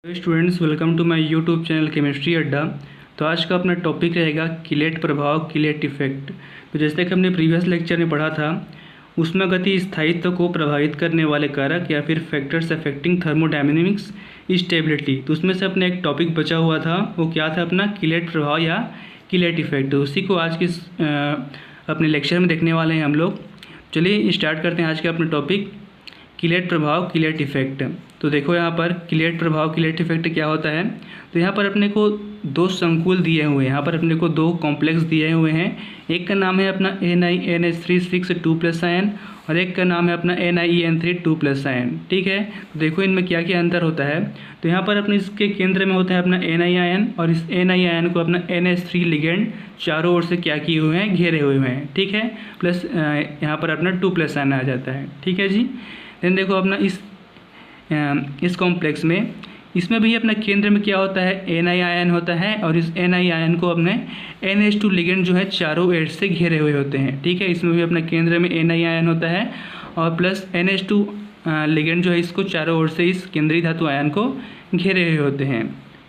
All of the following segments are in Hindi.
Students, welcome to my YouTube channel Chemistry Adda. तो आज का अपना टॉपिक रहेगा किलेट प्रभाव, किलेट इफेक्ट। तो जैसे कि हमने प्रीवियस लेक्चर में पढ़ा था, उष्मा गति स्थायित्व को प्रभावित करने वाले कारक या फिर फैक्टर्स अफेक्टिंग थर्मोडायनेमिक्स स्टेबिलिटी। तो उसमें से अपने एक टॉपिक बचा हुआ था, वो क्या था अपना किलेट प्रभाव या किलेट इफेक्ट। तो उसी को आज के अपने लेक्चर में देखने वाले हैं हम लोग। चलिए स्टार्ट करते हैं आज का अपना टॉपिक किलेट प्रभाव, किलेट इफेक्ट। तो देखो यहाँ पर किलेट प्रभाव, किलेट इफेक्ट क्या होता है। तो यहाँ पर अपने को दो संकुल दिए हुए हैं, यहाँ पर अपने को दो कॉम्प्लेक्स दिए हुए हैं। एक का नाम है अपना NiNH3 2+ आयन और एक का नाम है अपना NiEN3 2+ आयन। ठीक है, तो देखो इनमें क्या क्या अंतर होता है। तो यहाँ पर अपने इसके केंद्र में होता है अपना Ni आयन और इस Ni आयन को अपना NH3 लिगेंड चारों ओर से क्या किए हुए हैं, घेरे हुए हैं। ठीक है, प्लस यहाँ पर अपना 2+ आयन आ जाता है। ठीक है जी। देन देखो अपना इस कॉम्प्लेक्स में, इसमें भी अपना केंद्र में क्या होता है, Ni आयन होता है और इस Ni आयन को अपने NH2 लिगेंड जो है चारों एज से घेरे हुए होते हैं। ठीक है, इसमें भी अपना केंद्र में Ni आयन होता है और प्लस NH2 लिगेंड जो है इसको चारों ओर से इस केंद्रीय धातु आयन को घेरे हुए होते हैं।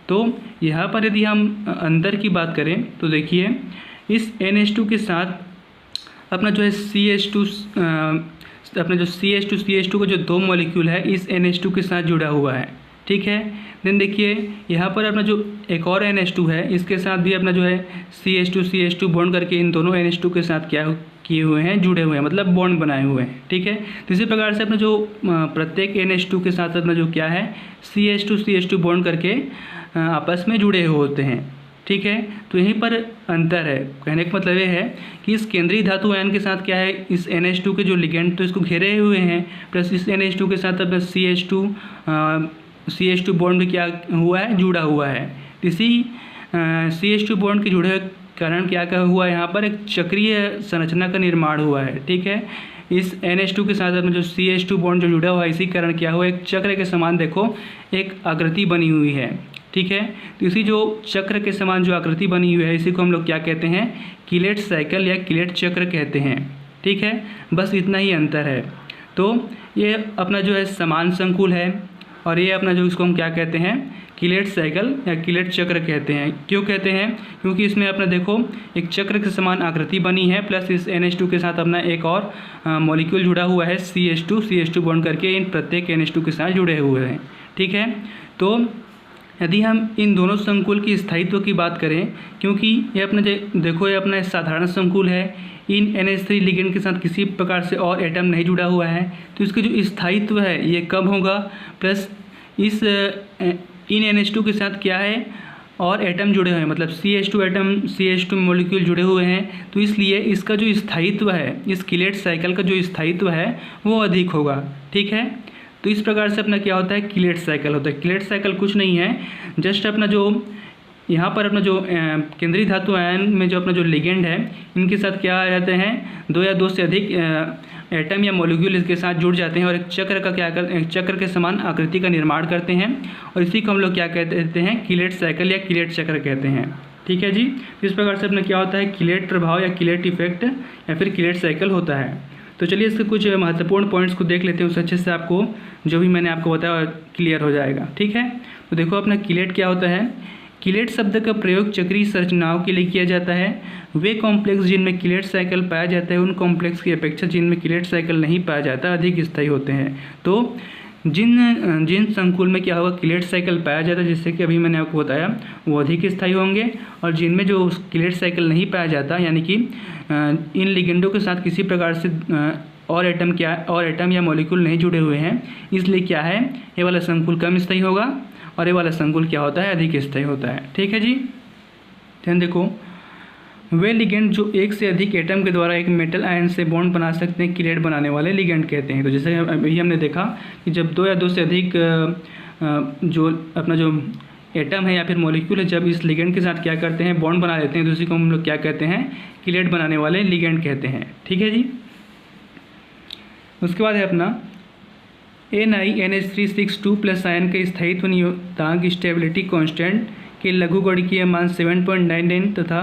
तो यहाँ पर यदि हम अंदर की बात करें तो देखिए इस NH2 के साथ अपना जो है CH2 अपना जो CH2 का जो दो मॉलिक्यूल है इस NH2 के साथ जुड़ा हुआ है। ठीक है, देन देखिए यहाँ पर अपना जो एक और NH2 है इसके साथ भी अपना जो है CH2 बॉन्ड करके इन दोनों NH2 के साथ क्या किए हुए हैं, जुड़े हुए हैं, मतलब बॉन्ड बनाए हुए हैं। ठीक है, तो इसी प्रकार से अपना जो प्रत्येक NH2 के साथ अपना जो क्या है CH2 बॉन्ड करके आपस में जुड़े हुए होते हैं। ठीक है, तो यहीं पर अंतर है। कहने का मतलब ये है कि इस केंद्रीय धातु आयन के साथ क्या है, इस NH2 के जो लिगेंड तो इसको घेरे हुए हैं, प्लस इस NH2 के साथ अपना CH2 बॉन्ड क्या हुआ है, जुड़ा हुआ है। इसी CH2 बॉन्ड के जुड़े हुए कारण क्या हुआ है, यहाँ पर एक चक्रीय संरचना का निर्माण हुआ है। ठीक है, इस NH2 के साथ अपना जो CH2 बॉन्ड जो जुड़ा हुआ है, इसी कारण क्या हुआ, एक चक्र के समान देखो एक आकृति बनी हुई है। ठीक है, तो इसी जो चक्र के समान जो आकृति बनी हुई है इसी को हम लोग क्या कहते हैं, किलेट साइकिल या किलेट चक्र कहते हैं। ठीक है, बस इतना ही अंतर है। तो ये अपना जो है समान संकुल है और ये अपना जो इसको हम क्या कहते हैं, किलेट साइकिल या किलेट चक्र कहते हैं। क्यों कहते हैं, क्योंकि इसमें अपना देखो एक चक्र के समान आकृति बनी है, प्लस इस NH2 के साथ अपना एक और मॉलिक्यूल जुड़ा हुआ है CH2 बॉन्ड करके इन प्रत्येक NH2 के साथ जुड़े हुए हैं। ठीक है, तो यदि हम इन दोनों संकुल की स्थायित्व की बात करें, क्योंकि ये अपना देखो ये अपना साधारण संकुल है, इन NH3 लिगेंड के साथ किसी प्रकार से और एटम नहीं जुड़ा हुआ है, तो इसके जो स्थायित्व है ये कम होगा। प्लस इस इन NH2 के साथ क्या है, और एटम जुड़े हुए हैं, मतलब CH2 मॉलिक्यूल जुड़े हुए हैं, तो इसलिए इसका जो स्थायित्व है, इस किलेट साइकिल का जो स्थायित्व है वो अधिक होगा। ठीक है, तो इस प्रकार से अपना क्या होता है, किलेट साइकिल होता है। किलेट साइकिल कुछ नहीं है, जस्ट अपना जो यहाँ पर अपना जो केंद्रीय धातु आयन में जो अपना जो लिगेंड है इनके साथ क्या आ जाते हैं, दो या दो से अधिक एटम या मॉलिक्यूल इसके साथ जुड़ जाते हैं और एक चक्र का एक चक्र के समान आकृति का निर्माण करते हैं और इसी को हम लोग क्या कहते हैं, किलेट साइकिल या किलेट चक्र कहते हैं। ठीक है जी, इस प्रकार से अपना क्या होता है, किलेट प्रभाव या किलेट इफेक्ट या फिर किलेट साइकिल होता है। तो चलिए इसके कुछ महत्वपूर्ण पॉइंट्स को देख लेते हैं, उससे अच्छे से आपको जो भी मैंने आपको बताया क्लियर हो जाएगा। ठीक है, तो देखो अपना किलेट क्या होता है। किलेट शब्द का प्रयोग चक्रीय संरचनाओं के लिए किया जाता है। वे कॉम्प्लेक्स जिनमें किलेट साइकिल पाया जाता है उन कॉम्प्लेक्स की अपेक्षा जिनमें किलेट साइकिल नहीं पाया जाता अधिक स्थायी होते हैं। तो जिन संकुल में क्या होगा, किलेट साइकिल पाया जाता है, जिससे कि अभी मैंने आपको बताया, वो अधिक स्थायी होंगे, और जिनमें जो किलेट साइकिल नहीं पाया जाता, यानी कि इन लिगेंडों के साथ किसी प्रकार से और एटम या मॉलिक्यूल नहीं जुड़े हुए हैं, इसलिए क्या है, ये वाला संकुल कम स्थायी होगा और ये वाला संकुल क्या होता है, अधिक स्थायी होता है। ठीक है जी। ध्यान देखो, वे लिगेंड जो एक से अधिक एटम के द्वारा एक मेटल आयन से बॉन्ड बना सकते हैं किलेट बनाने वाले लिगेंड कहते हैं। तो जैसे अभी हमने देखा कि जब दो या दो से अधिक जो अपना जो एटम है या फिर मॉलिक्यूल है, जब इस लिगेंड के साथ क्या करते हैं, बॉन्ड बना लेते हैं, तो उसी को हम लोग क्या कहते हैं, किलेट बनाने वाले लिगेंड कहते हैं। ठीक है जी। उसके बाद है अपना NiNH3 2+ आयन के स्थायित्व नियतांक स्टेबिलिटी कांस्टेंट के लघुगणकीय मान 7.99 तथा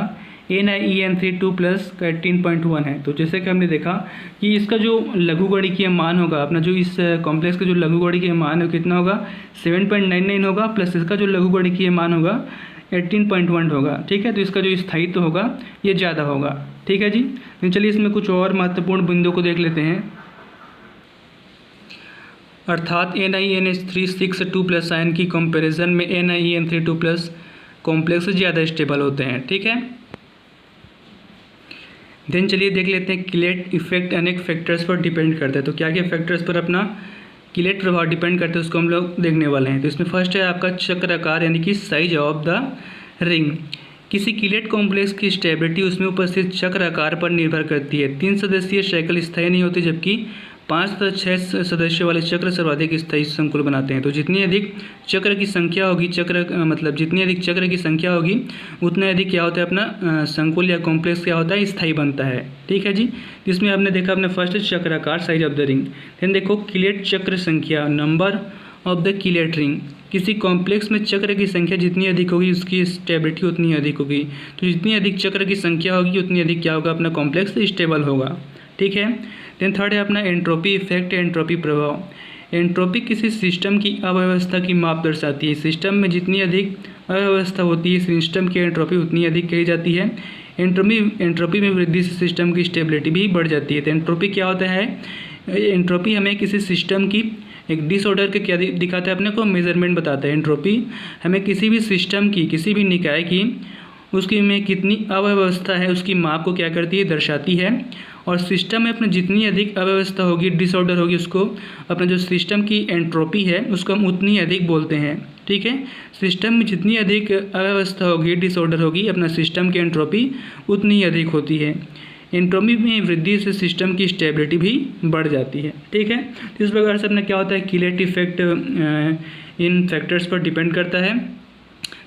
NiEN32 प्लस का 18.1 है। तो जैसे कि हमने देखा कि इसका जो लघुगणिकीय मान होगा अपना, जो इस कॉम्प्लेक्स का जो लघुगणिकीय मान है कितना होगा 7.99 होगा, प्लस इसका जो लघुगणिकीय मान होगा 18.1 होगा। ठीक है, तो इसका जो स्थायित्व होगा ये ज़्यादा होगा। ठीक है जी। तो चलिए इसमें कुछ और महत्वपूर्ण बिंदु को देख लेते हैं। अर्थात NiNH362 प्लस आयन की कंपैरिजन में NiEN32 प्लस कॉम्प्लेक्स ज़्यादा स्टेबल होते हैं। ठीक है, देन चलिए देख लेते हैं किलेट इफेक्ट अनेक फैक्टर्स पर डिपेंड करता है। तो क्या क्या फैक्टर्स पर अपना किलेट प्रभाव डिपेंड करते हैं उसको हम लोग देखने वाले हैं। तो इसमें फर्स्ट है आपका चक्राकार यानी कि साइज ऑफ द रिंग। किसी किलेट कॉम्प्लेक्स की स्टेबिलिटी उसमें उपस्थित चक्राकार पर निर्भर करती है। 3 सदस्यीय साइकिल स्थायी नहीं होती, जबकि 5 तथा 6 सदस्यों वाले चक्र सर्वाधिक स्थायी संकुल बनाते हैं। तो जितनी अधिक चक्र की संख्या होगी, जितनी अधिक चक्र की संख्या होगी उतना अधिक क्या होता है अपना संकुल या कॉम्प्लेक्स क्या होता है स्थायी बनता है। ठीक है जी। इसमें आपने देखा अपने फर्स्ट चक्राकार size of the ring. Then देखो किलेट चक्र संख्या number of the chelate ring. किसी कॉम्प्लेक्स में चक्र की संख्या जितनी अधिक होगी उसकी स्टेबिलिटी उतनी अधिक होगी। तो जितनी अधिक चक्र की संख्या होगी उतनी अधिक क्या होगा अपना कॉम्प्लेक्स स्टेबल होगा। ठीक है। देन थर्ड है अपना एंट्रोपी इफेक्ट, एंट्रोपी प्रभाव। एंट्रोपी किसी सिस्टम की अव्यवस्था की माप दर्शाती है। सिस्टम में जितनी अधिक अव्यवस्था होती है सिस्टम की एंट्रोपी उतनी अधिक कही जाती है। एंट्रोपी में वृद्धि से सिस्टम की स्टेबिलिटी भी बढ़ जाती है। तो एंट्रोपी क्या होता है, एंट्रोपी हमें किसी सिस्टम की एक डिसऑर्डर के क्या दिखाता है अपने को मेजरमेंट बताता है। एंट्रोपी हमें किसी भी सिस्टम की किसी भी निकाय की उसकी में कितनी अव्यवस्था है उसकी माप को क्या करती है दर्शाती है। और सिस्टम में अपने जितनी अधिक अव्यवस्था होगी डिसऑर्डर होगी उसको अपना जो सिस्टम की एंट्रोपी है उसको हम उतनी अधिक बोलते हैं। ठीक है, सिस्टम में जितनी अधिक अव्यवस्था होगी डिसऑर्डर होगी अपना सिस्टम की एंट्रोपी उतनी अधिक होती है। एंट्रोपी में वृद्धि से सिस्टम की स्टेबिलिटी भी बढ़ जाती है। ठीक है, तो इस प्रकार से अपना क्या होता है किलेट इफेक्ट इन फैक्टर्स पर डिपेंड करता है।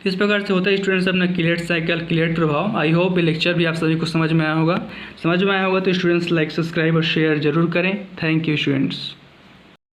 इस प्रकार से होता है स्टूडेंट्स अपना किलेट साइकिल किलेट प्रभाव। आई होप ये लेक्चर भी आप सभी को समझ में आया होगा। तो स्टूडेंट्स लाइक सब्सक्राइब और शेयर जरूर करें। Thank you students.